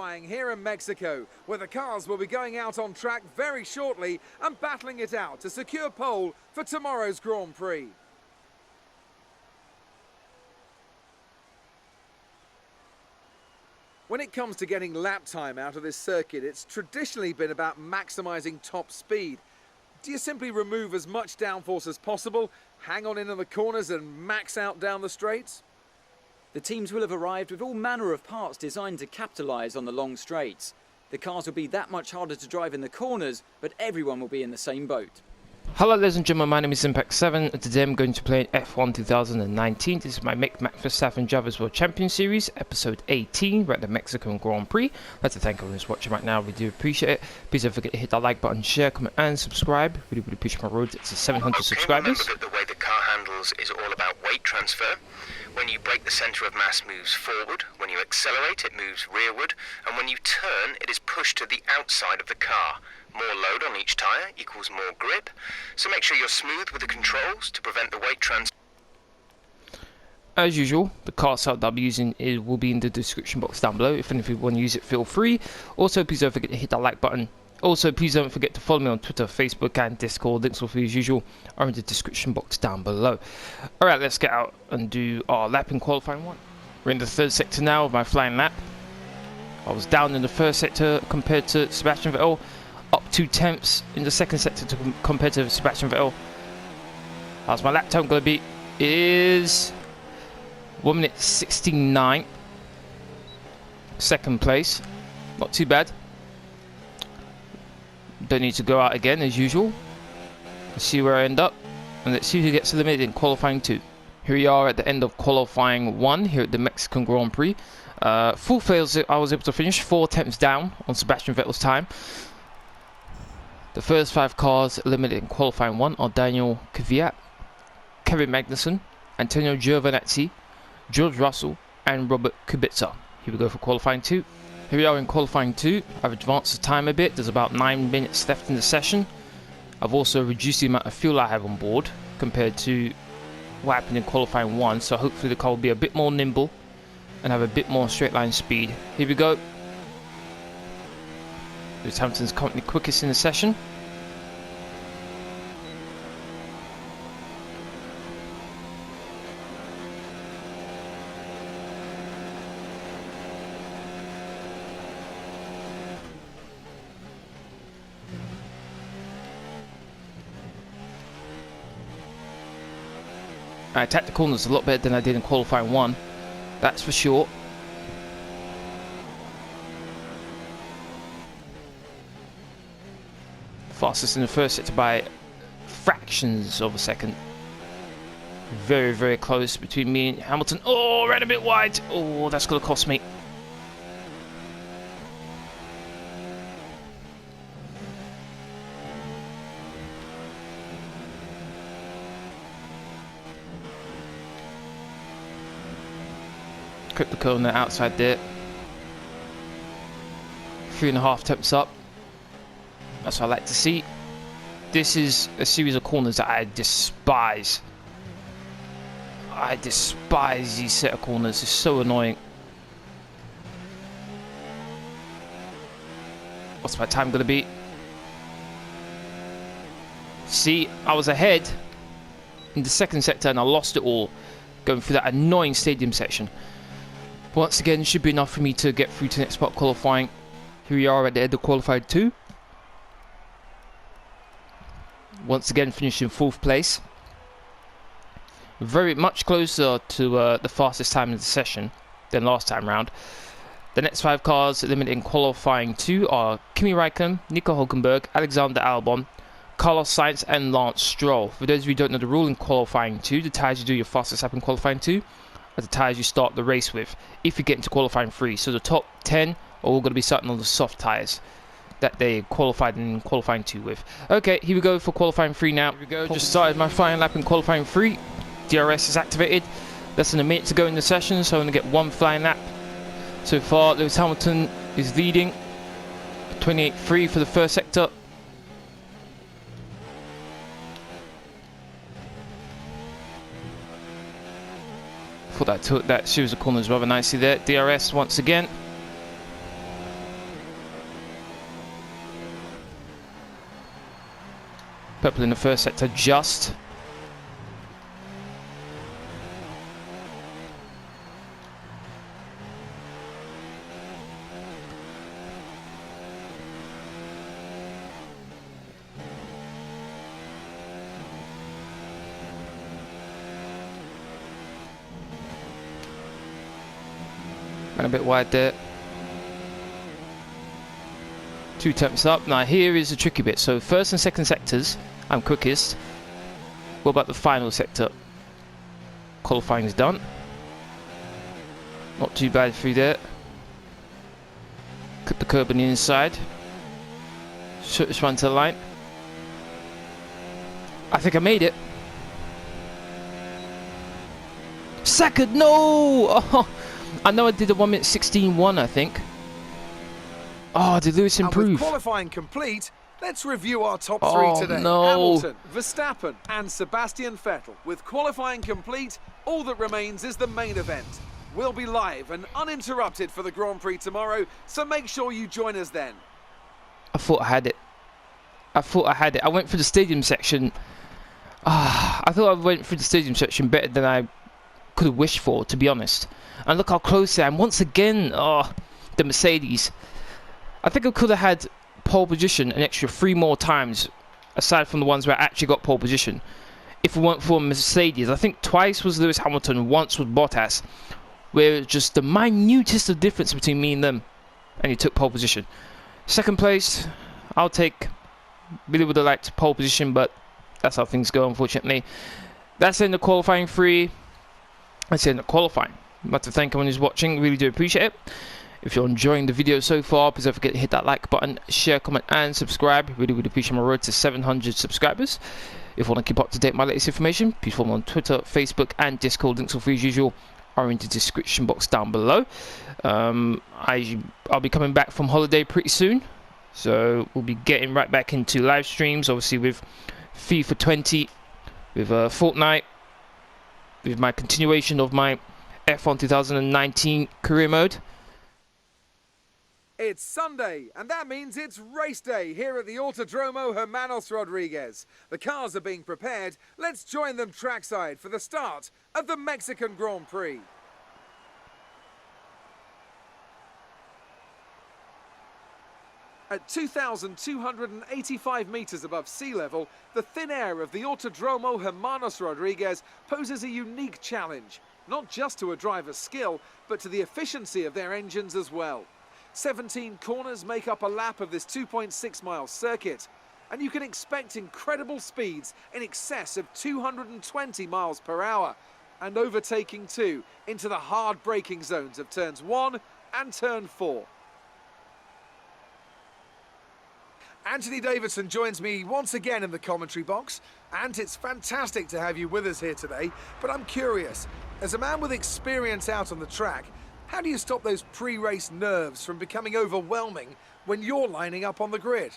qualifying here in Mexico, where the cars will be going out on track very shortly and battling it out to secure pole for tomorrow's Grand Prix. When it comes to getting lap time out of this circuit, it's traditionally been about maximising top speed. Do you simply remove as much downforce as possible, hang on into the corners and max out down the straights? The teams will have arrived with all manner of parts designed to capitalise on the long straights. The cars will be that much harder to drive in the corners, but everyone will be in the same boat. Hello ladies and gentlemen, my name is Impact7 and today I'm going to play F1 2019. This is my Max Verstappen Drivers World Champion Series, episode 18, we're at the Mexican Grand Prix. I'd like to thank everyone who's watching right now, we do appreciate it. Please don't forget to hit that like button, share, comment and subscribe. Really push my road to 700 subscribers. Remember that the way the car handles is all about weight transfer. When you brake, the centre of mass moves forward. When you accelerate, it moves rearward. And when you turn, it is pushed to the outside of the car. More load on each tyre equals more grip. So make sure you're smooth with the controls to prevent the weight transfer. As usual, the car setup that I'll be using will be in the description box down below. If any of you want to use it, feel free. Also, please don't forget to hit that like button. Also, please don't forget to follow me on Twitter, Facebook and Discord. Links will, as usual, are in the description box down below. Alright, let's get out and do our lap in qualifying one. We're in the third sector now of my flying lap. I was down in the first sector compared to Sebastian Vettel. Up 2/10 in the second sector compared to Sebastian Vettel. How's my lap time going to be? It is 1 minute 69. Second place. Not too bad. Don't need to go out again as usual. Let's see where I end up. And let's see who gets eliminated in qualifying 2. Here we are at the end of qualifying 1 here at the Mexican Grand Prix. Full fails I was able to finish. 4 attempts down on Sebastian Vettel's time. The first 5 cars eliminated in qualifying 1 are Daniel Kvyat, Kevin Magnussen, Antonio Giovinazzi, George Russell and Robert Kubica. Here we go for qualifying 2. Here we are in qualifying 2. I've advanced the time a bit. There's about 9 minutes left in the session. I've also reduced the amount of fuel I have on board compared to what happened in qualifying 1. So hopefully the car will be a bit more nimble and have a bit more straight line speed. Here we go. Lewis Hamilton's currently quickest in the session. I attacked the corners a lot better than I did in qualifying 1. That's for sure. Fastest in the first sector by fractions of a second. Very close between me and Hamilton. Oh, ran a bit wide. Oh, that's going to cost me. Clip the curl on the outside there. 3.5 attempts up. That's what I like to see. This is a series of corners that I despise. I despise these set of corners. It's so annoying. What's my time going to be? See, I was ahead in the second sector and I lost it all going through that annoying stadium section. Once again, should be enough for me to get through to the next part qualifying. Here we are at the end of qualified 2. Once again, finishing 4th place. Very much closer to the fastest time in the session than last time round. The next 5 cars eliminated in qualifying 2 are Kimi Räikkönen, Nico Hülkenberg, Alexander Albon, Carlos Sainz and Lance Stroll. For those of you who don't know the rule in qualifying 2, the tyres you do your fastest lap in qualifying 2 are the tyres you start the race with if you get into qualifying 3. So the top 10 are all going to be starting on the soft tyres that they qualified in qualifying 2 with. Okay, here we go for qualifying 3 now. Here we go, just started my final lap in qualifying 3. DRS is activated. Less than a minute to go in the session, so I'm going to get 1 flying lap. So far, Lewis Hamilton is leading. 28.3 for the first sector. Thought that series of corners rather nicely there. DRS once again. Purple in the first sector, just. And a bit wide there. 2 attempts up. Now here is the tricky bit. So first and second sectors, I'm quickest. What about the final sector? Qualifying is done. Not too bad through there. Cut the curb on the inside. Just run to the line. I think I made it. Second, no! Oh, I know I did a 1 minute 16.1, I think. Oh, did Lewis improve? And with qualifying complete, let's review our top 3 today. No. Hamilton, Verstappen and Sebastian Vettel. With qualifying complete, all that remains is the main event. We'll be live and uninterrupted for the Grand Prix tomorrow, so make sure you join us then. I thought I had it. I went through the stadium section. I thought I went through the stadium section better than I could have wished for, to be honest. And look how close I am. Once again, the Mercedes. I think I could have had pole position an extra 3 more times, aside from the ones where I actually got pole position, if it weren't for Mercedes. I think twice was Lewis Hamilton, once was Bottas, where it's just the minutest of difference between me and them, and he took pole position. Second place, I'll take. Really would have liked pole position, but that's how things go, unfortunately. That's in the qualifying 3. That's in the qualifying. I'd like to thank everyone who's watching. Really do appreciate it. If you're enjoying the video so far, please don't forget to hit that like button, share, comment, and subscribe. Really would appreciate my road to 700 subscribers. If you want to keep up to date with my latest information, please follow me on Twitter, Facebook, and Discord. Links all free as usual are in the description box down below. I'll be coming back from holiday pretty soon, so we'll be getting right back into live streams, obviously with FIFA 20, with Fortnite, with my continuation of my F1 2019 career mode. It's Sunday, and that means it's race day here at the Autodromo Hermanos Rodriguez. The cars are being prepared. Let's join them trackside for the start of the Mexican Grand Prix. At 2,285 metres above sea level, the thin air of the Autodromo Hermanos Rodriguez poses a unique challenge, not just to a driver's skill, but to the efficiency of their engines as well. 17 corners make up a lap of this 2.6-mile circuit, and you can expect incredible speeds in excess of 220 miles per hour, and overtaking too into the hard braking zones of turns 1 and turn 4. Anthony Davidson joins me once again in the commentary box, and it's fantastic to have you with us here today, but I'm curious, as a man with experience out on the track, how do you stop those pre-race nerves from becoming overwhelming when you're lining up on the grid?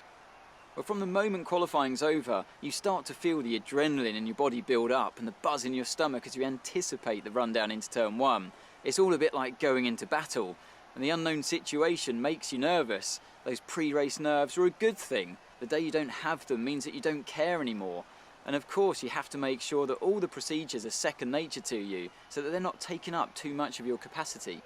Well, from the moment qualifying's over, you start to feel the adrenaline in your body build up and the buzz in your stomach as you anticipate the run down into turn 1. It's all a bit like going into battle, and the unknown situation makes you nervous. Those pre-race nerves are a good thing. The day you don't have them means that you don't care anymore. And of course, you have to make sure that all the procedures are second nature to you, so that they're not taking up too much of your capacity.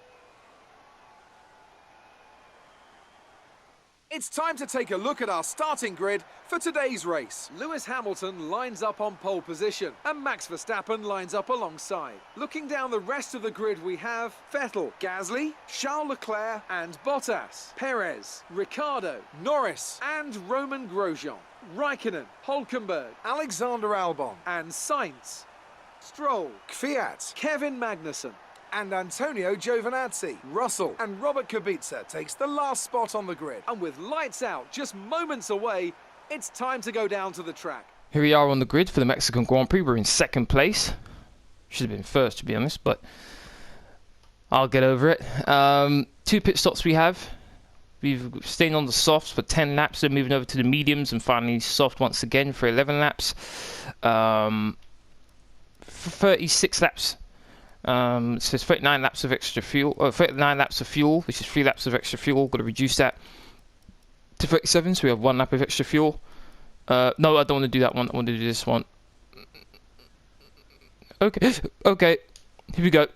It's time to take a look at our starting grid for today's race. Lewis Hamilton lines up on pole position and Max Verstappen lines up alongside. Looking down the rest of the grid, we have Vettel, Gasly, Charles Leclerc and Bottas, Perez, Ricciardo, Norris and Roman Grosjean, Raikkonen, Hülkenberg, Alexander Albon and Sainz, Stroll, Kvyat, Kevin Magnussen and Antonio Giovinazzi. Russell and Robert Kubica takes the last spot on the grid. And with lights out just moments away, it's time to go down to the track. Here we are on the grid for the Mexican Grand Prix. We're in second place. Should have been first, to be honest, but I'll get over it. 2 pit stops we have. We've stayed on the softs for 10 laps, then moving over to the mediums, and finally soft once again for 11 laps. 36 laps. It says 39 laps of extra fuel, 39 laps of fuel, which is 3 laps of extra fuel. Got to reduce that to 37, so we have 1 lap of extra fuel. No, I don't want to do that one. I want to do this one. Okay, okay. Here we go.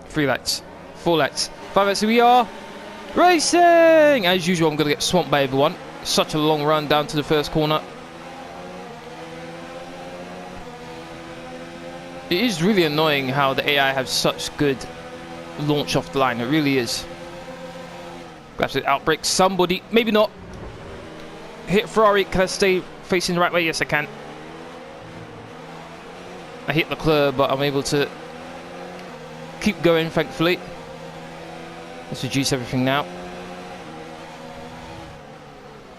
3 laps, 4 laps, 5 laps. Here we are. Racing! As usual, I'm going to get swamped by everyone. Such a long run down to the first corner. It is really annoying how the AI have such good launch off the line. It really is. Grabs it, outbreak. Somebody, maybe not. Hit Ferrari. Can I stay facing the right way? Yes, I can. I hit Leclerc, but I'm able to keep going, thankfully. Let's reduce everything now.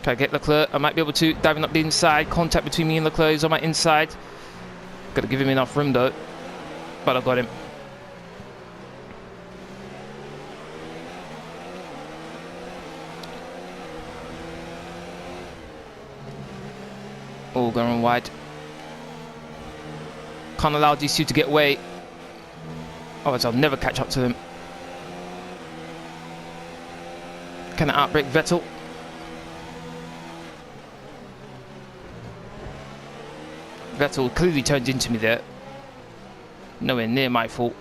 Try to get Leclerc. I might be able to. Diving up the inside. Contact between me and Leclerc is on my inside. Got to give him enough room though. But I've got him. Oh, going wide. Can't allow these two to get away. Otherwise I'll never catch up to them. Can I outbrake Vettel? Vettel clearly turned into me there. Nowhere near my fault.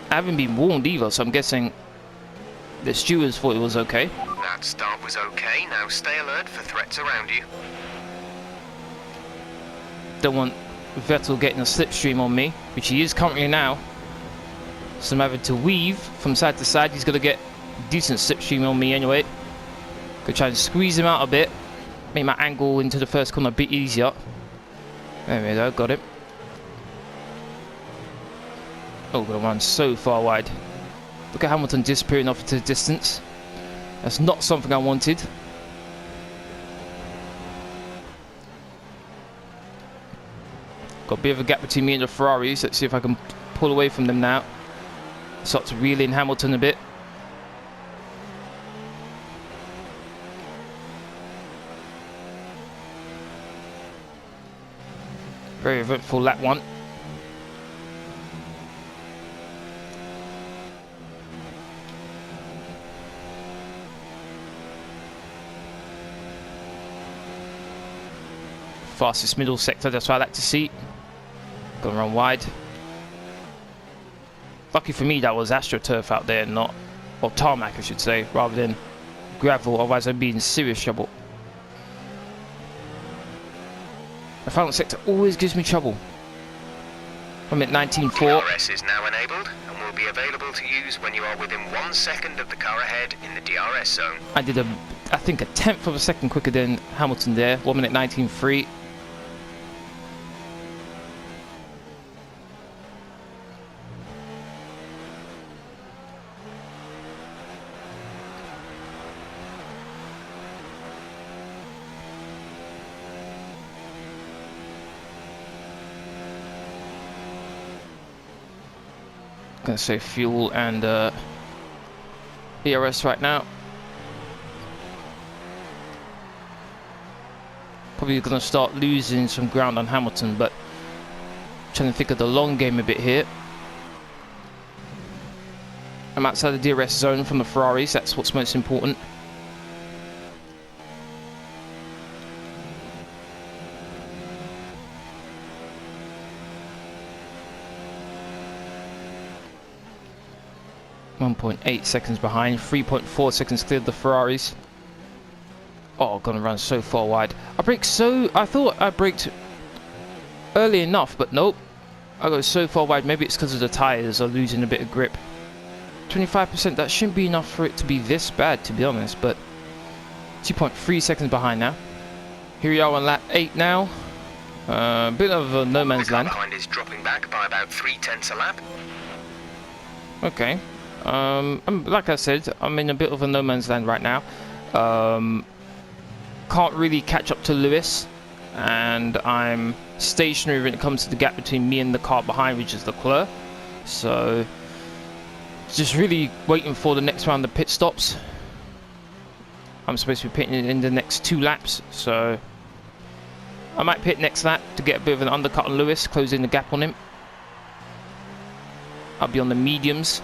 I haven't been warned either, so I'm guessing the stewards thought it was okay. That start was okay. Now stay alert for threats around you. Don't want Vettel getting a slipstream on me, which he is currently now. So I'm having to weave from side to side. He's going to get decent slipstream on me anyway. Gonna try and squeeze him out a bit. Make my angle into the first corner a bit easier. There we go, got him. Oh, gonna run so far wide. Look at Hamilton disappearing off into the distance. That's not something I wanted. Got a bit of a gap between me and the Ferraris. Let's see if I can pull away from them now. Start to reel in Hamilton a bit. Very eventful lap 1. Fastest middle sector, that's what I like to see. Gonna run wide. Lucky for me that was AstroTurf out there, not, or tarmac I should say, rather than gravel, otherwise I'd be in serious trouble. The final sector always gives me trouble. I'm at 19.4. DRS is now enabled and will be available to use when you are within 1 second of the car ahead in the DRS zone. I did I think a tenth of a second quicker than Hamilton there. 1 minute 19.3. Gonna save fuel and ERS right now. Probably gonna start losing some ground on Hamilton, but trying to think of the long game a bit here. I'm outside the DRS zone from the Ferraris, that's what's most important. .8 seconds behind, 3.4 seconds cleared the Ferraris. Oh, gonna run so far wide. I thought I braked early enough, but nope. I go so far wide, maybe it's because of the tyres are losing a bit of grip. 25%, that shouldn't be enough for it to be this bad, to be honest, but 2.3 seconds behind now. Here we are on lap 8 now. A bit of a no man's land. The car behind is dropping back by about 0.3 a lap. Okay. Like I said, I'm in a bit of a no man's land right now. Can't really catch up to Lewis, and I'm stationary when it comes to the gap between me and the car behind, which is Leclerc. So just really waiting for the next round of pit stops. I'm supposed to be pitting in the next 2 laps, so I might pit next lap to get a bit of an undercut on Lewis, closing the gap on him. I'll be on the mediums.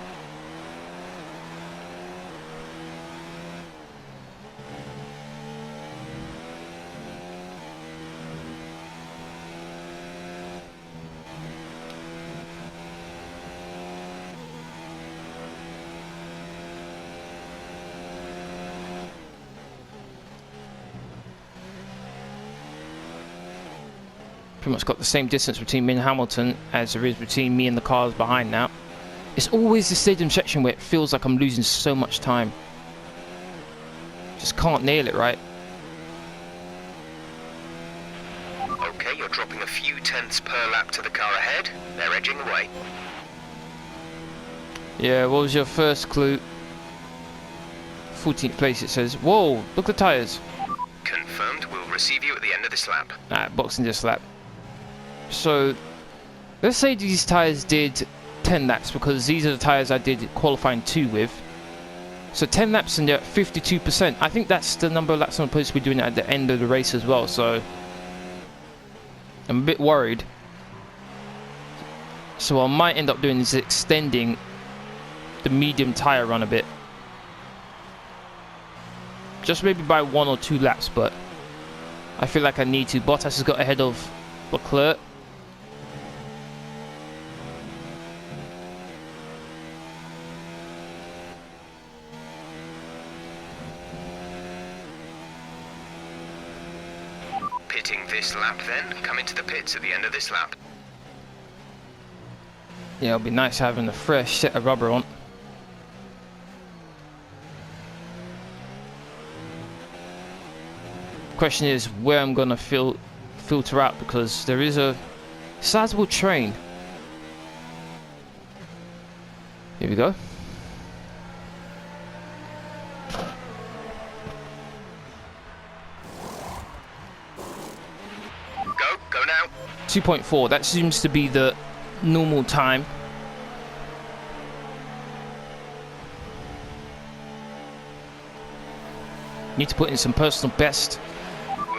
Pretty much got the same distance between me and Hamilton as there is between me and the cars behind now. It's always the stadium section where it feels like I'm losing so much time. Just can't nail it right. Okay, you're dropping a few tenths per lap to the car ahead. They're edging away. Yeah, what was your first clue? 14th place it says. Whoa, look at the tyres. Confirmed, we'll receive you at the end of this lap. Alright, boxing this lap. So, let's say these tyres did 10 laps, because these are the tyres I did qualifying 2 with. So 10 laps and they're at 52%. I think that's the number of laps I'm supposed to be doing at the end of the race as well, so I'm a bit worried. So what I might end up doing is extending the medium tyre run a bit. Just maybe by 1 or 2 laps, but I feel like I need to. Bottas has got ahead of Leclerc. Pitting this lap then, come into the pits at the end of this lap. Yeah, it'll be nice having a fresh set of rubber on. Question is where I'm gonna filter out, because there is a sizable train. Here we go. Go now. 2.4, that seems to be the normal time. Need to put in some personal best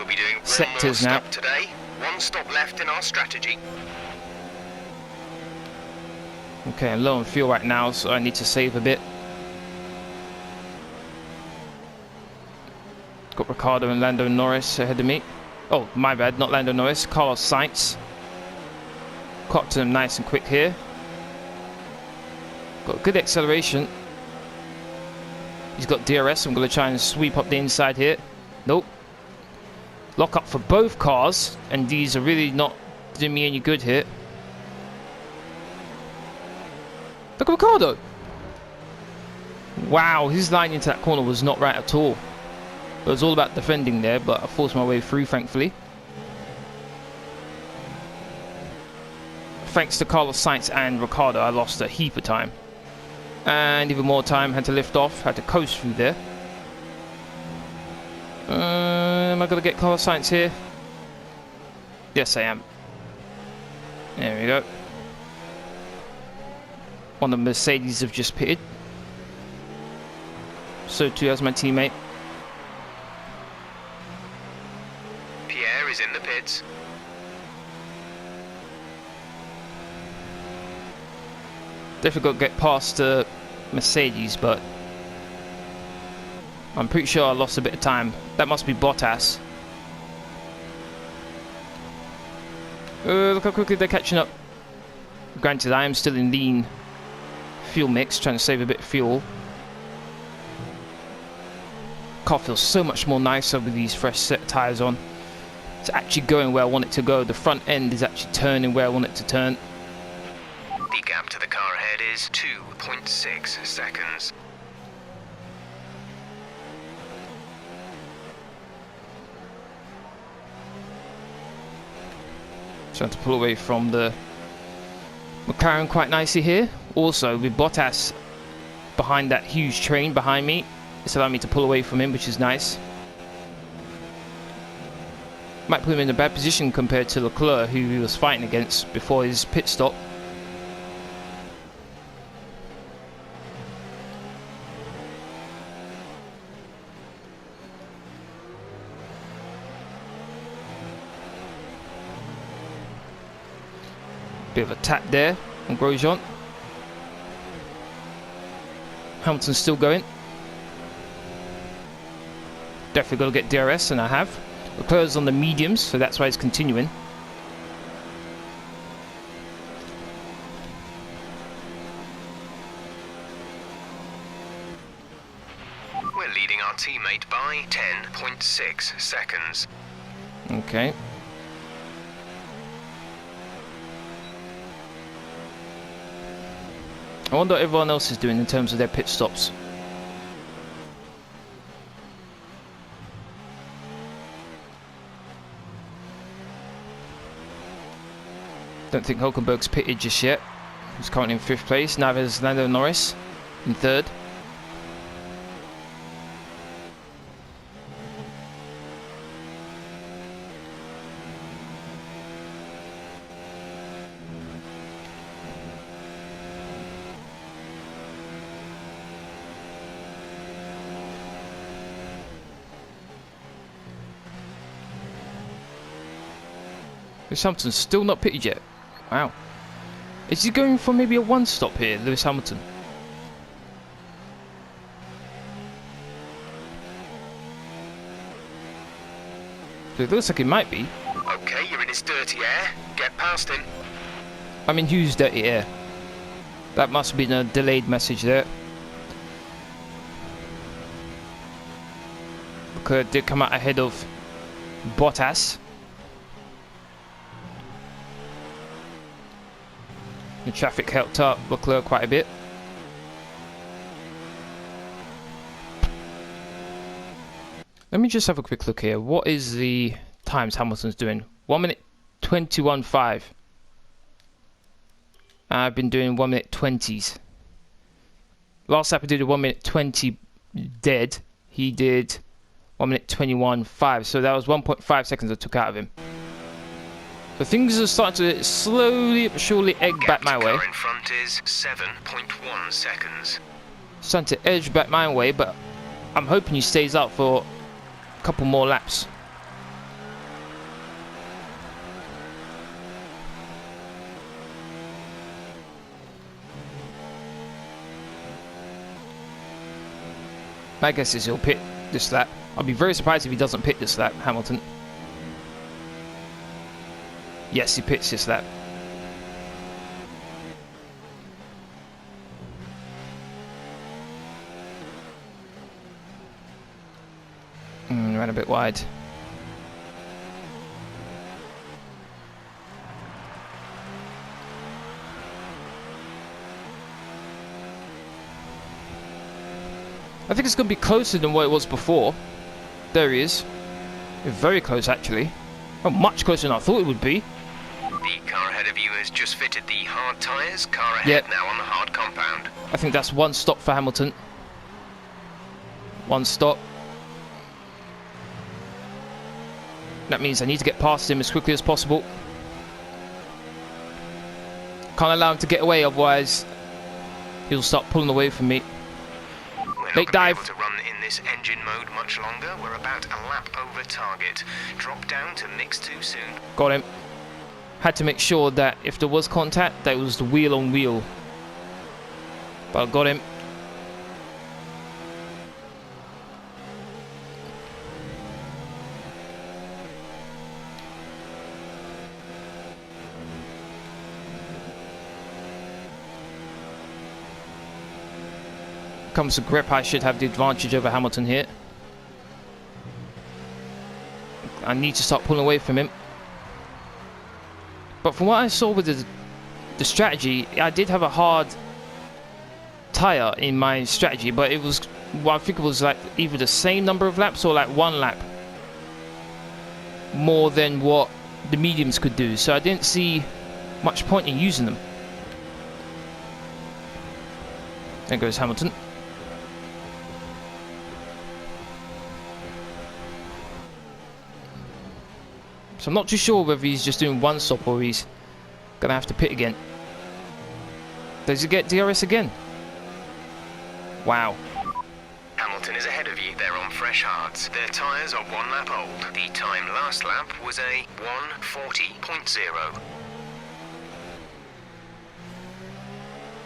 We'll be doing one sectors more now. stop today. One stop left in our strategy. Okay, I'm low on fuel right now, so I need to save a bit. Got Ricciardo and Lando Norris ahead of me. Oh, my bad, not Lando Norris, Carlos Sainz. Caught to him nice and quick here. Got good acceleration. He's got DRS, I'm going to try and sweep up the inside here. Nope. Lock up for both cars, and these are really not doing me any good here. Look at Ricciardo. Wow, his line into that corner was not right at all. It was all about defending there, but I forced my way through, thankfully. Thanks to Carlos Sainz and Ricciardo, I lost a heap of time. And even more time, had to lift off, had to coast through there. Am I going to get Carlos Sainz here? Yes, I am. There we go. One of the Mercedes have just pitted. So too has my teammate. Pierre is in the pits. Difficult to get past Mercedes, but I'm pretty sure I lost a bit of time. That must be Bottas. Look how quickly they're catching up. Granted, I am still in lean fuel mix, trying to save a bit of fuel. Car feels so much more nicer with these fresh set tyres on. It's actually going where I want it to go. The front end is actually turning where I want it to turn. The gap to the car ahead is 2.6 seconds. Trying to pull away from the McLaren quite nicely here. Also, with Bottas behind that huge train behind me, it's allowing me to pull away from him, which is nice. Might put him in a bad position compared to Leclerc, who he was fighting against before his pit stop. Bit of a tap there on Grosjean. Hamilton's still going. Definitely got to get DRS, and I have. Leclerc's on the mediums, so that's why it's continuing. We're leading our teammate by 10.6 seconds. Okay. I wonder what everyone else is doing in terms of their pit stops. Don't think Hulkenberg's pitted just yet. He's currently in 5th place. Now there's Lando Norris in 3rd. Lewis Hamilton's still not pitted yet. Wow. Is he going for maybe a 1 stop here, Lewis Hamilton? It looks like it might be. Okay, you're in his dirty air. Get past him. I'm in Hughes' dirty air. That must have been a delayed message there. Leclerc did come out ahead of Bottas. The traffic helped up Leclerc quite a bit. Let me just have a quick look here. What is the times Hamilton's doing? 1 minute 21.5. I've been doing 1 minute 20s. Last lap I did a 1 minute 20 dead. He did 1 minute 21.5. So that was 1.5 seconds I took out of him. So things are starting to slowly but surely egg back my way. Car in front is 7.1 seconds. Starting to edge back my way, but I'm hoping he stays up for a couple more laps. My guess is he'll pit this lap. I'll be very surprised if he doesn't pit this lap, Hamilton. Yes, he pits this lap. Ran a bit wide. I think it's going to be closer than what it was before. There he is. Very close, actually. Oh, much closer than I thought it would be. The car ahead of you has just fitted the hard tyres. Car ahead now on the hard compound. I think that's 1 stop for Hamilton. 1 stop. That means I need to get past him as quickly as possible. Can't allow him to get away, otherwise he'll start pulling away from me. Late dive. Able to run in this engine mode much longer. We're about a lap over target. Drop down to mix too soon. Got him. Had to make sure that if there was contact, that was the wheel on wheel. But I got him. Comes to grip, I should have the advantage over Hamilton here. I need to start pulling away from him. But from what I saw with the strategy, I did have a hard tyre in my strategy, but it was, well, I think it was like either the same number of laps or like 1 lap more than what the mediums could do. So I didn't see much point in using them. There goes Hamilton. So I'm not too sure whether he's just doing 1 stop or he's going to have to pit again. Does he get DRS again? Wow. Hamilton is ahead of you. They're on fresh hards. Their tyres are 1 lap old. The time last lap was a 1:40.0.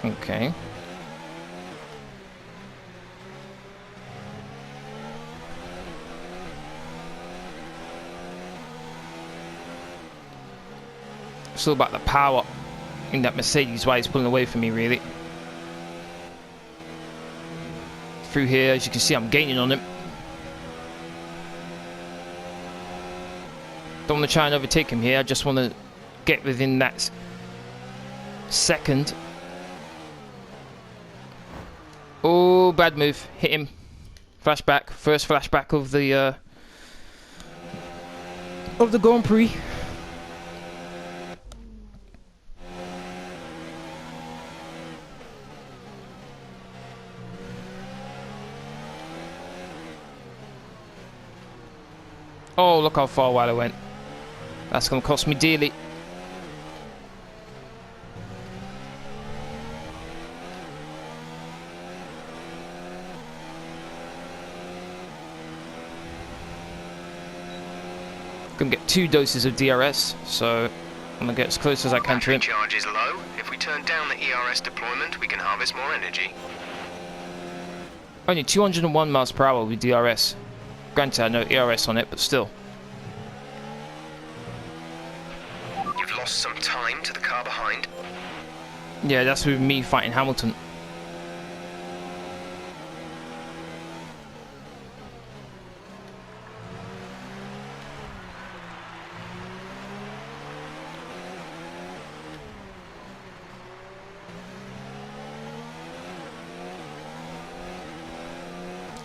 Okay. It's all about the power in that Mercedes, why he's pulling away from me, really. Through here, as you can see, I'm gaining on him. Don't want to try and overtake him here. I just want to get within that second. Oh, bad move. Hit him. Flashback. First flashback of the Grand Prix. Oh, look how far wide I went. That's going to cost me dearly. Gonna get 2 doses of DRS, so I'm gonna get as close as I can to him. Charge is low. If we turn down the ERS deployment, we can harvest more energy. Only 201 miles per hour with DRS. Granted, I know ERS on it, but still. You've lost some time to the car behind. Yeah, that's with me fighting Hamilton.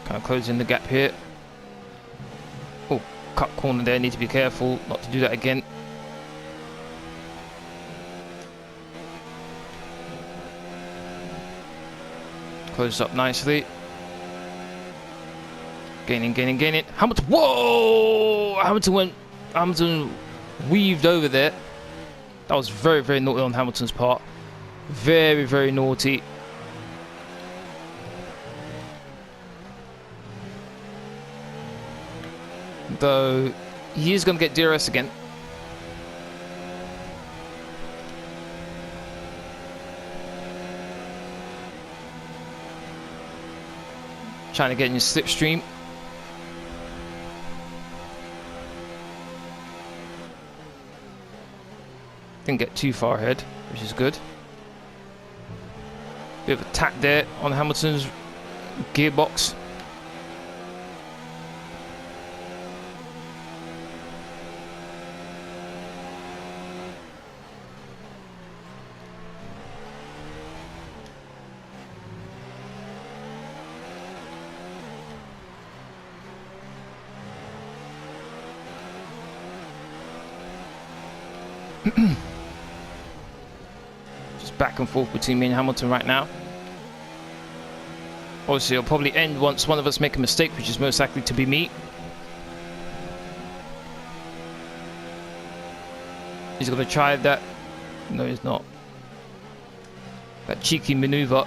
Kind of closing the gap here. Oh, cut corner there. Need to be careful not to do that again. Closed up nicely. Gaining. Hamilton. Whoa! Hamilton weaved over there. That was very, very naughty on Hamilton's part. Very, very naughty. Though he is going to get DRS again. Trying to get in your slipstream. Didn't get too far ahead, which is good. Bit of attack there on Hamilton's gearbox. Just back and forth between me and Hamilton right now. Obviously, it'll probably end once one of us make a mistake, which is most likely to be me. He's going to try that. No, he's not. That cheeky maneuver.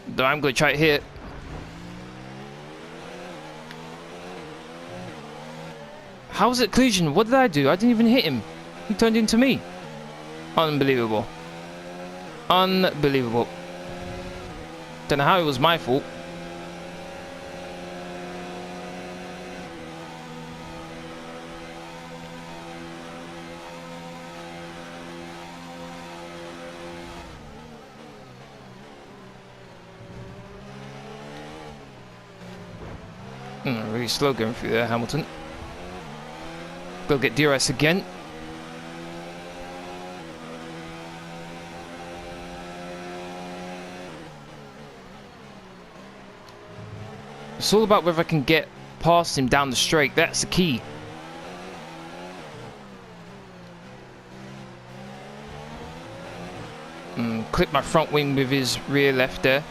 Though I'm going to try it here. How was it collision? What did I do? I didn't even hit him. He turned into me. Unbelievable. Unbelievable. Don't know how it was my fault. Really slow going through there, Hamilton. Go get DRS again. It's all about whether I can get past him down the straight. That's the key. Clip my front wing with his rear left there.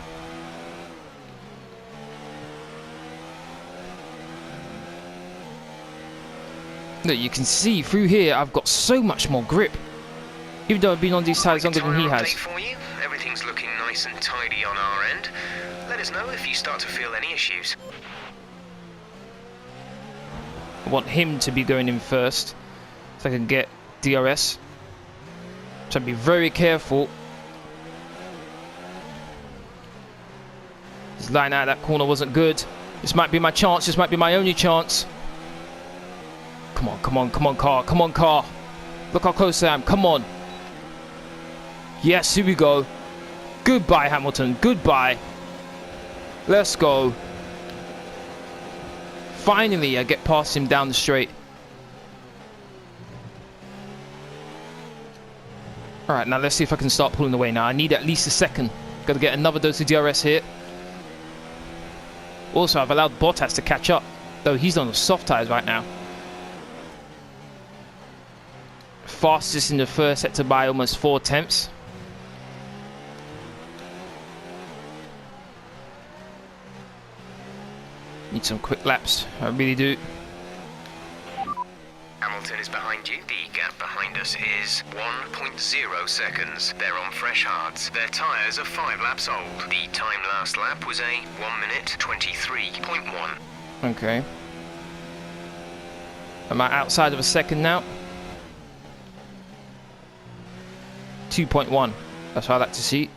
Look, you can see through here I've got so much more grip. Even though I've been on these tires longer than he has. For you. Everything's looking nice and tidy on our end. Let us know if you start to feel any issues. I want him to be going in first so I can get DRS. So be very careful. His line out of that corner wasn't good. This might be my chance. This might be my only chance. Come on, come on, come on, car. Come on, car. Look how close I am. Come on. Yes, here we go. Goodbye, Hamilton. Goodbye. Let's go. Finally, I get past him down the straight. Alright, now let's see if I can start pulling away now. I need at least a second. Got to get another dose of DRS here. Also, I've allowed Bottas to catch up, though he's on the soft tyres right now. Fastest in the first sector by almost 4 tenths. Need some quick laps, I really do. Hamilton is behind you. The gap behind us is 1.0 seconds. They're on fresh hards. Their tyres are 5 laps old. The time last lap was a 1 minute 23.1. Okay. Am I outside of a second now? 2.1. That's what I like to see.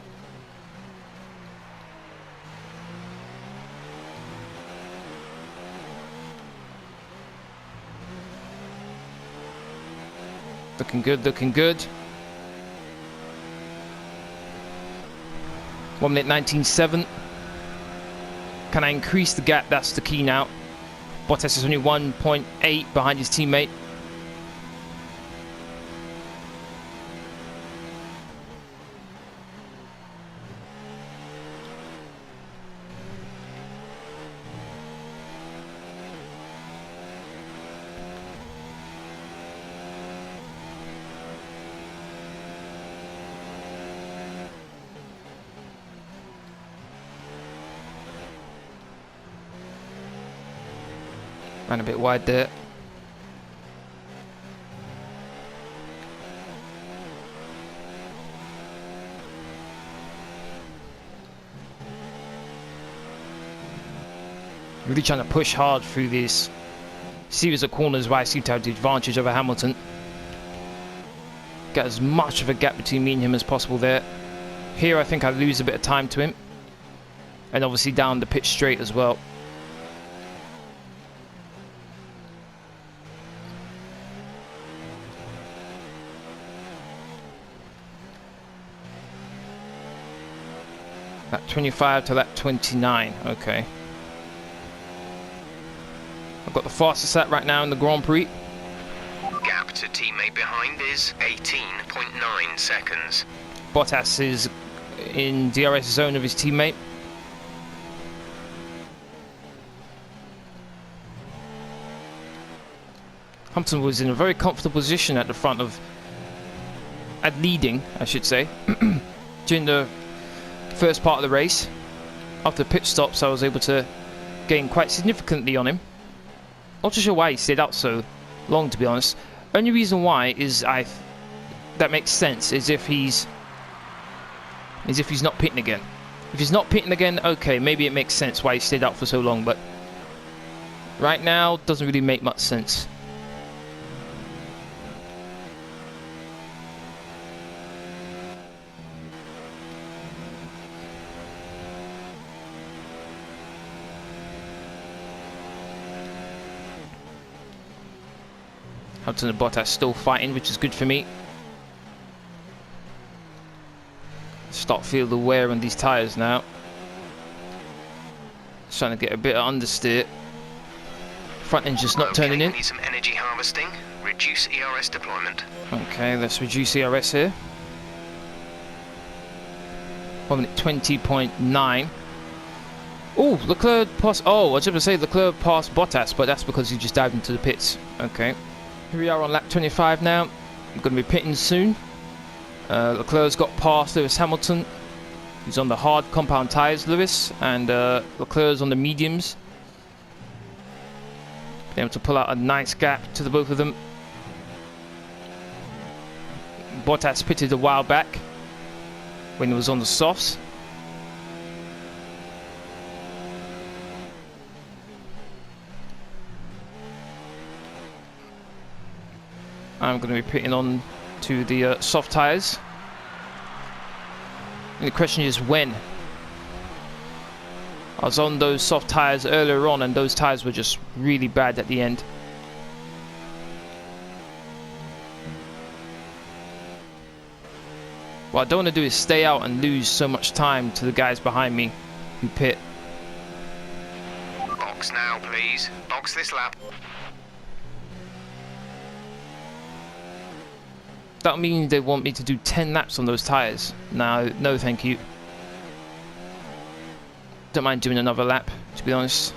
Looking good, looking good. 1 minute 19.7. Can I increase the gap? That's the key now. Bottas is only 1.8 behind his teammate. Ran a bit wide there. Really trying to push hard through this series of corners where I seem to have the advantage over Hamilton. Get as much of a gap between me and him as possible there. Here I think I lose a bit of time to him. And obviously down the pitch straight as well. Lap 25 to lap 29, okay. I've got the fastest lap right now in the Grand Prix. Gap to teammate behind is 18.9 seconds. Bottas is in DRS zone of his teammate. Hamilton was in a very comfortable position at the front of, at leading, I should say, during the first part of the race. After pit stops, I was able to gain quite significantly on him. Not too sure why he stayed out so long, to be honest. Only reason why is that makes sense is if he's not pitting again. If he's not pitting again, okay, maybe it makes sense why he stayed out for so long, but right now doesn't really make much sense. Hamilton and Bottas still fighting, which is good for me. Start to feel the wear on these tyres now. Just trying to get a bit of understeer. Front end just not turning in. We need some energy harvesting. Reduce ERS deployment. Okay, let's reduce ERS here. 1 minute 20.9. Oh, Leclerc passed. Oh, I was going to say Leclerc passed Bottas, but that's because he just dived into the pits. Okay. Here we are on lap 25 now. I'm going to be pitting soon. Leclerc's got past Lewis Hamilton. He's on the hard compound tyres, Lewis, and Leclerc's on the mediums. Been able to pull out a nice gap to the both of them. Bottas pitted a while back when he was on the softs. I'm going to be pitting on to the soft tyres. And the question is when. I was on those soft tyres earlier on and those tyres were just really bad at the end. What I don't want to do is stay out and lose so much time to the guys behind me who pit. Box now, please. Box this lap. That means they want me to do 10 laps on those tyres. No thank you. Don't mind doing another lap, to be honest.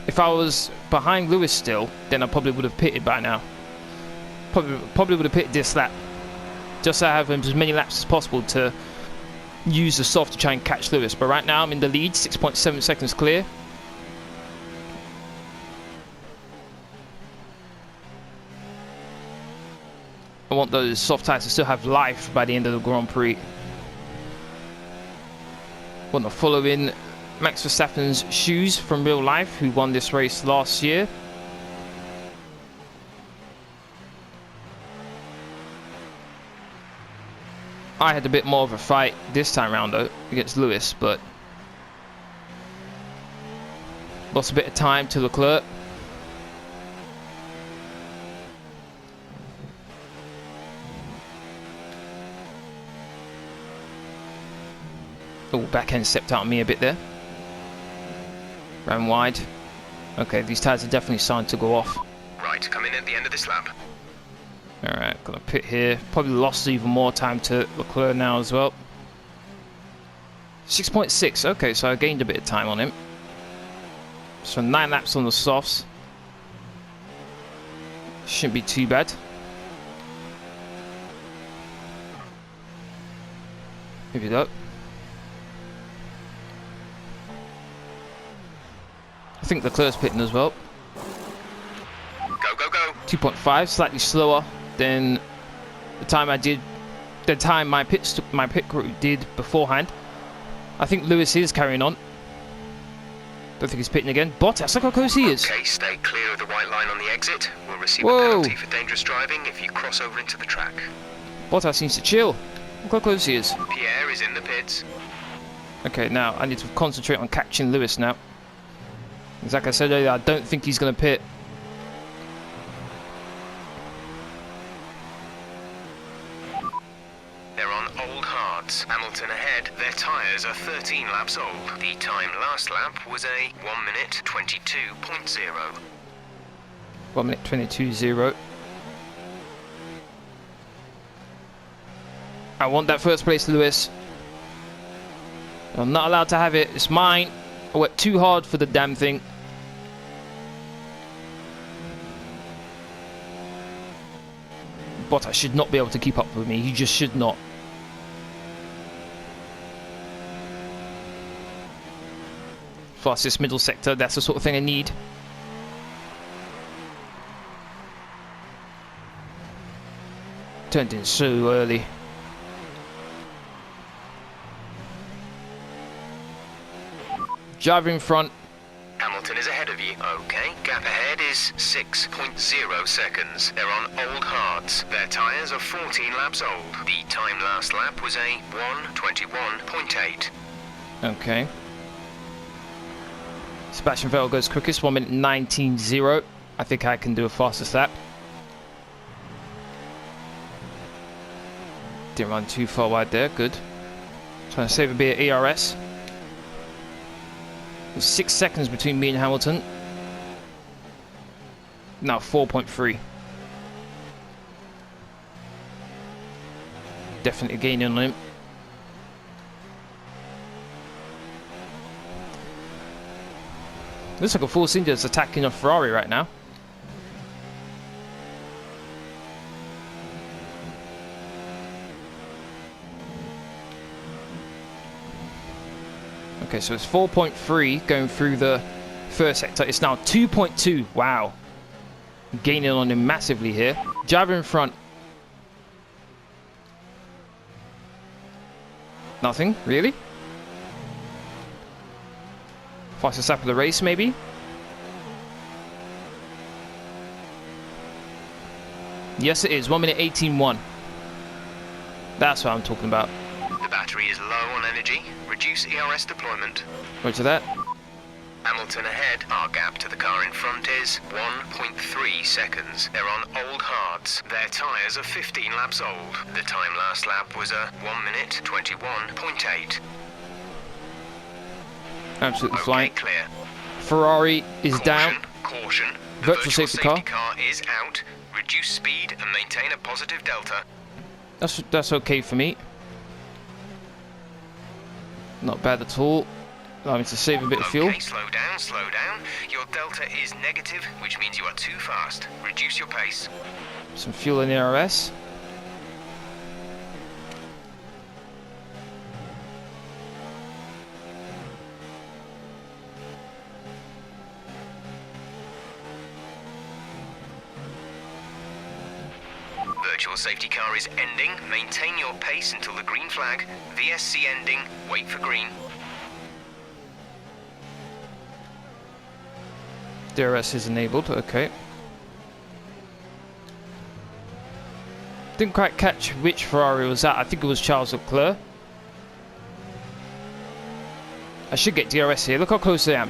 If I was behind Lewis still, then I probably would have pitted by now. Probably would have pitted this lap. Just so I have as many laps as possible to use the soft to try and catch Lewis. But right now I'm in the lead, 6.7 seconds clear. I want those soft tyres to still have life by the end of the Grand Prix. Want to follow in Max Verstappen's shoes from real life, who won this race last year. I had a bit more of a fight this time round though against Lewis, but lost a bit of time to Leclerc. Oh, back end stepped out on me a bit there. Ran wide. Okay, these tyres are definitely starting to go off. Right, come in at the end of this lap. Alright, gonna pit here. Probably lost even more time to Leclerc now as well. 6.6, okay, so I gained a bit of time on him. So 9 laps on the softs. Shouldn't be too bad. Here we go. I think Leclerc's pitting as well. Go, go, go. 2.5, slightly slower than the time I did, the time my pit crew did beforehand. I think Lewis is carrying on. Don't think he's pitting again. Bottas, look how close he is. Okay, stay clear of the white line on the exit. We'll receive a Whoa. penalty for dangerous driving if you cross over into the track. Bottas needs to chill. Look how close he is. Pierre is in the pits. Okay, now I need to concentrate on catching Lewis now. Like I said earlier, I don't think he's going to pit. They're on old hards. Hamilton ahead. Their tyres are 13 laps old. The time last lap was a 1 minute 22.0. 1 minute 22.0. I want that first place, Lewis. I'm not allowed to have it. It's mine. I worked too hard for the damn thing. Bottas should not be able to keep up with me. He just should not. Fastest middle sector. That's the sort of thing I need. Turned in so early. Driver in front. Hamilton is ahead of you. Okay, gap ahead is 6.0 seconds. They're on old hards. Their tyres are 14 laps old. The time last lap was a 1:21.8. Okay. Sebastian Vettel goes quickest, 1 minute 19.0. I think I can do a fastest lap. Didn't run too far wide there, good. Trying to save a bit of ERS. There's 6 seconds between me and Hamilton. Now 4.3. Definitely gaining on him. Looks like a Force India is attacking a Ferrari right now. Okay, so it's 4.3 going through the first sector. It's now 2.2. Wow. Gaining on him massively here. Driver in front. Nothing, really? Fastest lap of the race, maybe? Yes, it is. 1 minute 18.1. That's what I'm talking about. The battery is low on energy. Reduce ERS deployment. Roger that. Hamilton ahead. Our gap to the car in front is 1.3 seconds. They're on old hards. Their tyres are 15 laps old. The time last lap was a 1 minute 21.8. Absolutely Okay, flying. clear. Ferrari is down. Caution. The Virtual safety car. is out. Reduce speed and maintain a positive delta. That's okay for me. Not bad at all. Allow me to save a bit of fuel. Okay, slow down, slow down. Your delta is negative, which means you are too fast. Reduce your pace. Some fuel in the RS. Virtual safety car is ending. Maintain your pace until the green flag. VSC ending. Wait for green. DRS is enabled, okay. Didn't quite catch which Ferrari was that. I think it was Charles Leclerc. I should get DRS here. Look how close I am.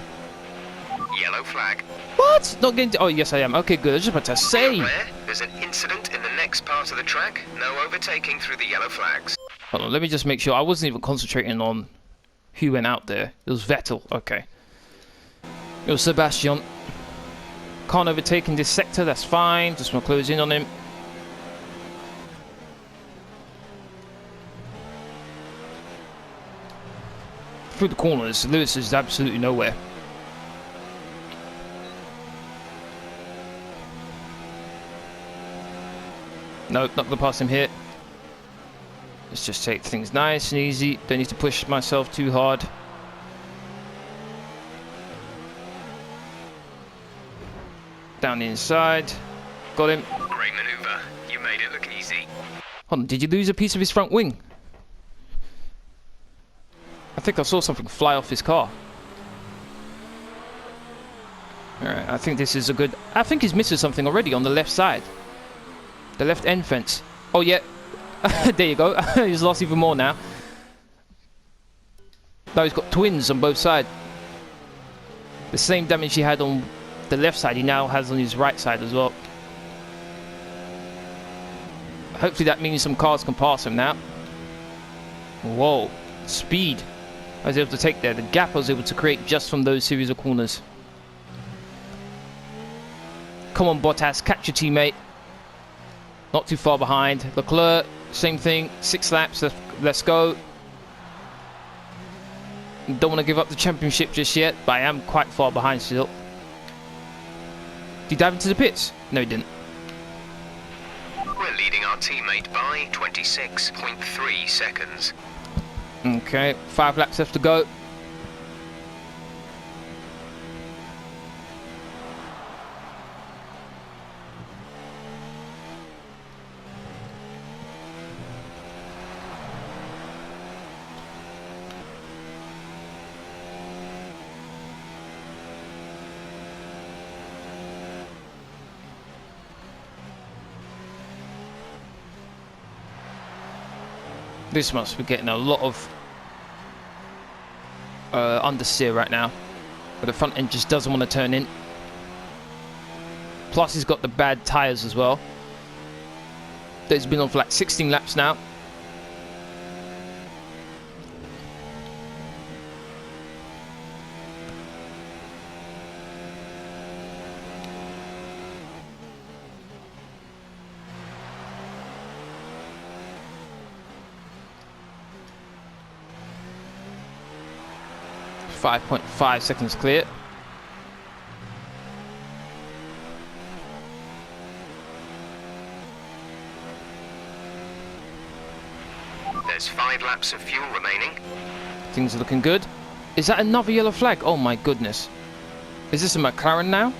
Yellow flag. What? Not getting... Oh, yes, I am. Okay, good. I was just about to say. Beware, there's an incident in the next part of the track. No overtaking through the yellow flags. Hold on, let me just make sure. I wasn't even concentrating on who went out there. It was Vettel. Okay. It was Sebastian. Can't overtake in this sector. That's fine. Just want to close in on him. Through the corners, Lewis is absolutely nowhere. No, not gonna pass him here. Let's just take things nice and easy. Don't need to push myself too hard. Down the inside. Got him. Great maneuver. You made it look easy. Hold on, did you lose a piece of his front wing? I think I saw something fly off his car. Alright, I think this is a good... I think he's missing something already on the left side. The left end fence. Oh, yeah. There you go. He's lost even more now. Now he's got twins on both sides. The same damage he had on the left side, he now has on his right side as well. Hopefully that means some cars can pass him now. Whoa. Speed. I was able to take there. The gap I was able to create just from those series of corners. Come on, Bottas. Catch your teammate. Not too far behind. Leclerc, same thing. 6 laps. Let's go. Don't want to give up the championship just yet, but I am quite far behind still. Did he dive into the pits? No, he didn't. We're leading our teammate by 26.3 seconds. Okay, 5 laps left to go. This must be getting a lot of understeer right now, but the front end just doesn't want to turn in. Plus he's got the bad tyres as well. It's been on for like 16 laps now. .5 seconds clear. There's 5 laps of fuel remaining. Things are looking good. Is that another yellow flag? Oh my goodness. Is this a McLaren now?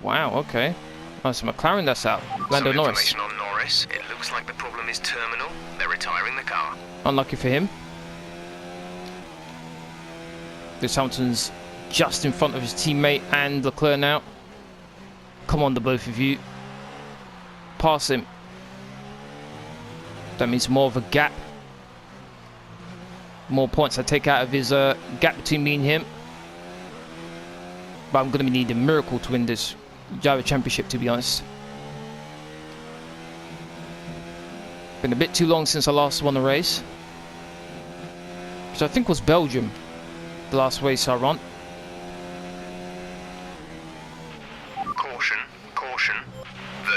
Wow, okay. Oh, it's a McLaren that's out. Lando Norris. Information on Norris. It looks like the problem is terminal. They're retiring the car. Unlucky for him. Lewis Hamilton's just in front of his teammate and Leclerc now. Come on, the both of you. Pass him. That means more of a gap. More points I take out of his gap between me and him. But I'm going to be needing a miracle to win this Gyro Championship, to be honest. Been a bit too long since I last won a race, which I think was Belgium, the last race I won. Caution, caution.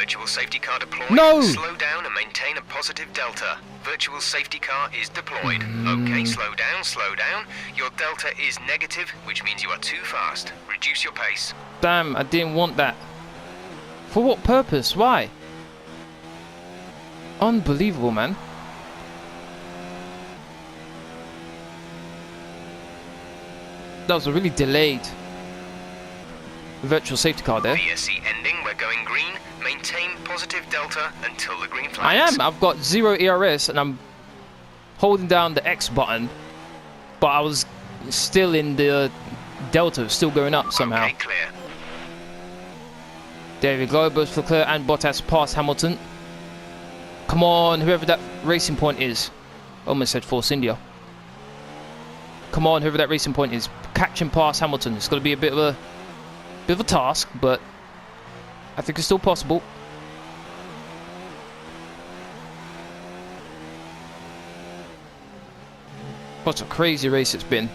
Virtual safety car deployed. No! Slow down and maintain a positive delta. Virtual safety car is deployed. Okay, slow down, slow down. Your delta is negative, which means you are too fast. Reduce your pace. Damn, I didn't want that. For what purpose? Why? Unbelievable, man. That was a really delayed virtual safety car there. VSC ending, we're going green. Maintain positive delta until the green flags. I am. I've got 0 ERS and I'm holding down the X button, but I was still in the delta, still going up somehow. Okay, clear. There we go. Both Leclerc and Bottas past Hamilton. Come on, whoever that racing point is. Almost said Force India. Come on, whoever that racing point is. Catch and pass Hamilton. It's got to be a bit of a task, but I think it's still possible. What a crazy race it's been.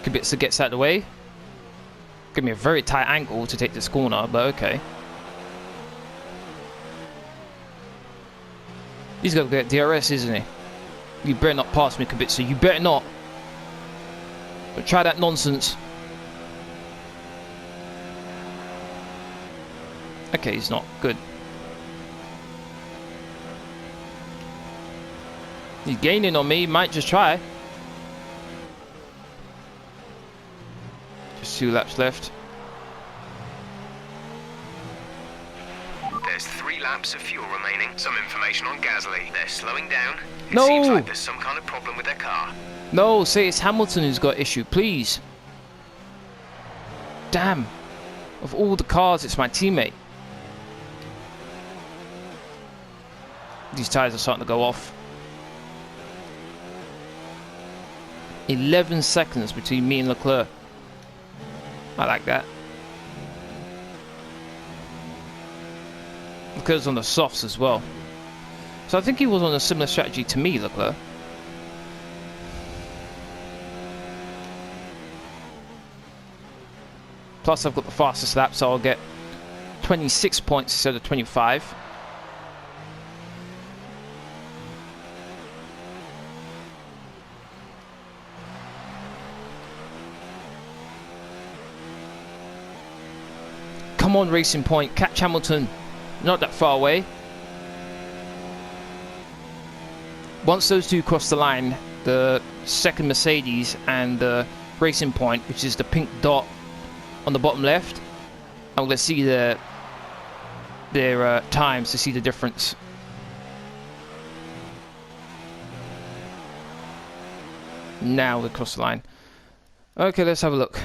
Kubica gets out of the way. Give me a very tight angle to take this corner, but okay. He's got to get DRS, isn't he? You better not pass me, Kubica. You better not. But try that nonsense. Okay, he's not. Good. He's gaining on me. Might just try. Just 2 laps left. There's 3 laps of fuel remaining. Some information on Gasly. They're slowing down. It No! seems like there's some kind of problem with their car. No, say it's Hamilton who's got issue, please. Damn. Of all the cars, it's my teammate. These tyres are starting to go off. 11 seconds between me and Leclerc. I like that. Leclerc's on the softs as well. So I think he was on a similar strategy to me, Leclerc. Plus I've got the fastest lap, so I'll get 26 points instead of 25. Come on, Racing Point, catch Hamilton. Not that far away. Once those two cross the line, the second Mercedes and the Racing Point, which is the pink dot on the bottom left, I'm going to see their times to see the difference. Now they cross the line. Okay, let's have a look.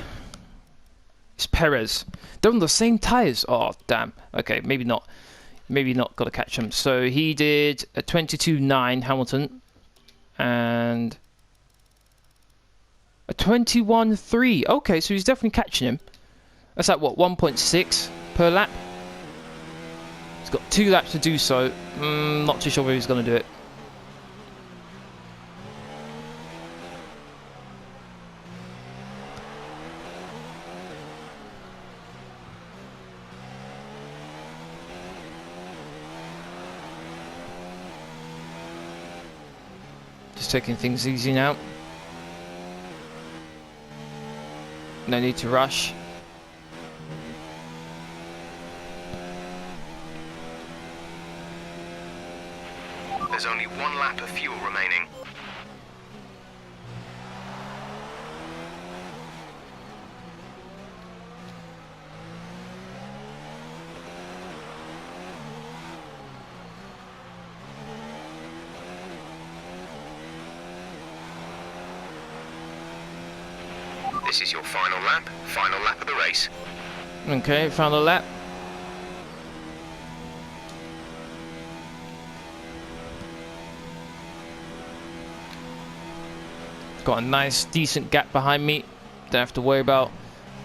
It's Perez. They're on the same tyres. Oh, damn. Okay, maybe not. Maybe not got to catch him. So he did a 22.9 Hamilton and a 21.3. Okay, so he's definitely catching him. That's like what, 1.6 per lap? He's got 2 laps to do so. Not too sure whether he's going to do it. Just taking things easy now. No need to rush. There's only 1 lap of fuel remaining. This is your final lap of the race. Okay, final lap. Got a nice, decent gap behind me. Don't have to worry about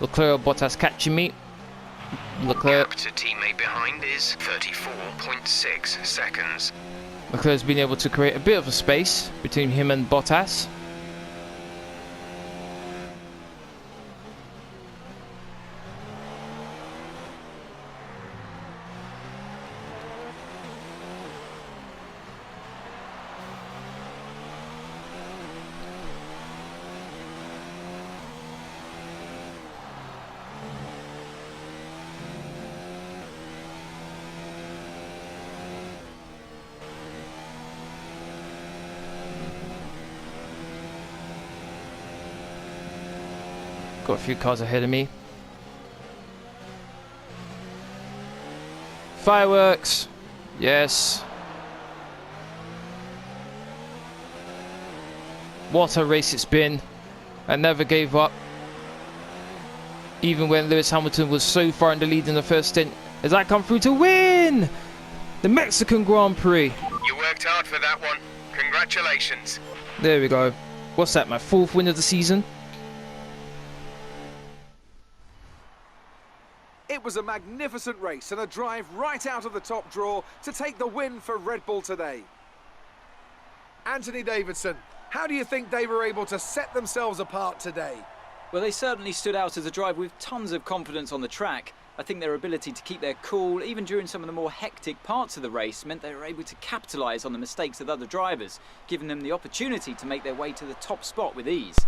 Leclerc or Bottas catching me. Leclerc. Gap to teammate behind is 34.6 seconds. Leclerc's been able to create a bit of a space between him and Bottas. Got a few cars ahead of me. Fireworks. Yes. What a race it's been. I never gave up. Even when Lewis Hamilton was so far in the lead in the first stint, as I come through to win the Mexican Grand Prix. You worked hard for that one. Congratulations. There we go. What's that, my 4th win of the season? It was a magnificent race and a drive right out of the top draw to take the win for Red Bull today. Anthony Davidson, how do you think they were able to set themselves apart today? Well, they certainly stood out as a drive with tons of confidence on the track. I think their ability to keep their cool, even during some of the more hectic parts of the race, meant they were able to capitalise on the mistakes of other drivers, giving them the opportunity to make their way to the top spot with ease.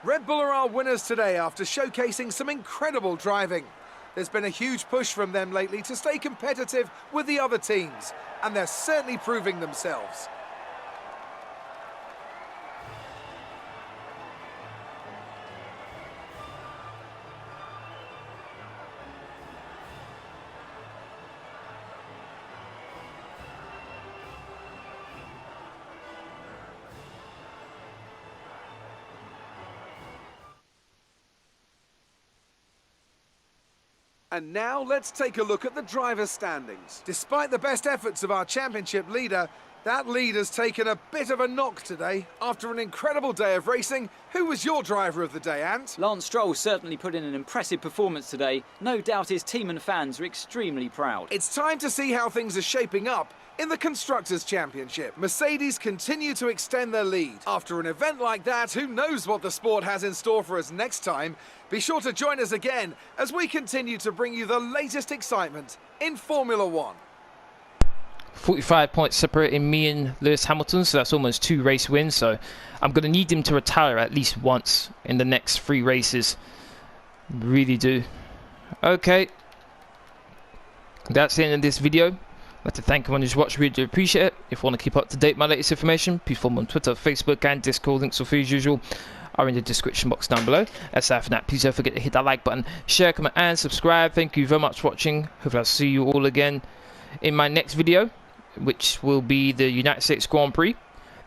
Red Bull are our winners today after showcasing some incredible driving. There's been a huge push from them lately to stay competitive with the other teams, and they're certainly proving themselves. And now let's take a look at the driver's standings. Despite the best efforts of our championship leader, that lead has taken a bit of a knock today. After an incredible day of racing, who was your driver of the day, Ant? Lance Stroll certainly put in an impressive performance today. No doubt his team and fans are extremely proud. It's time to see how things are shaping up in the Constructors' Championship. Mercedes continue to extend their lead. After an event like that, who knows what the sport has in store for us next time? Be sure to join us again as we continue to bring you the latest excitement in Formula One. 45 points separating me and Lewis Hamilton, so that's almost 2 race wins. So I'm going to need him to retire at least once in the next 3 races. Really do. Okay. That's the end of this video. I'd like to thank everyone who's watched. Really do appreciate it. If you want to keep up to date with my latest information, please follow me on Twitter, Facebook and Discord. Links are free as usual are in the description box down below. Aside from that, please don't forget to hit that like button, share, comment and subscribe. Thank you very much for watching. Hopefully I'll see you all again in my next video, which will be the United States Grand Prix.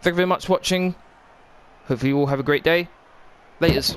Thank you very much for watching. Hopefully you all have a great day. Laters.